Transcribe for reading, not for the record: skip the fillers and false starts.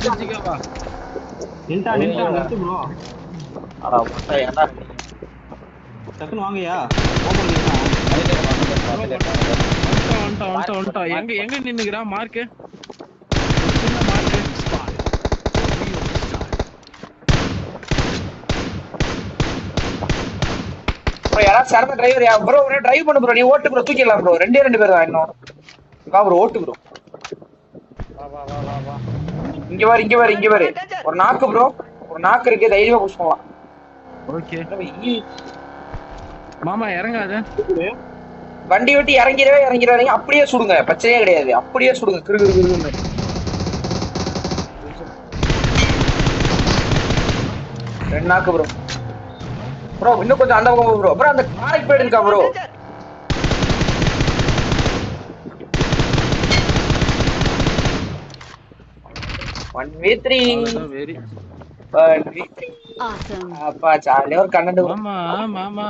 தெரிஞ்சுக்கவா நின்ட்டா நிறுத்து ப்ரோ. அட மொட்டை ஏன்டா டக்குன்னு வாங்கயா. ஓபன் வந்துட்டான் எங்க எங்க நின்னுக்கிறான் மார்க்கு சின்ன மார்க்கு ப்ரோ யாராவது சரம டிரைவர் ப்ரோ ஒரே டிரைவ் பண்ணு ப்ரோ. நீ ஓட்டு ப்ரோ, தூக்கிடலாம் ப்ரோ. ரெண்டே பேர் தான் இன்னும். வா ப்ரோ ஓட்டு ப்ரோ. வா இங்க பாரு ஒரு நாக்கு ப்ரோ. ஒரு நாக்கு இருக்கு, தைரியமா புஷ் பண்ணலாம். ஓகே மாமா இறங்காத. வண்டி விட்டு இறங்கிறாதீங்க. அப்படியே சுடுங்க, பிரச்சனையே கிடையாது. அப்படியே சுடுங்க கிரு கிரு கிருன்னு. ரெண்டு நாக்கு ப்ரோ. ப்ரோ இன்னும் கொஞ்சம் அந்த பக்கம் ப்ரோ. ப்ரோ அந்த காரைக்கு போயிட்டு இருக்கா ப்ரோ. 1v3 வெரி அப்பா ஜாலியா ஒரு கண்டென்ட். மாமா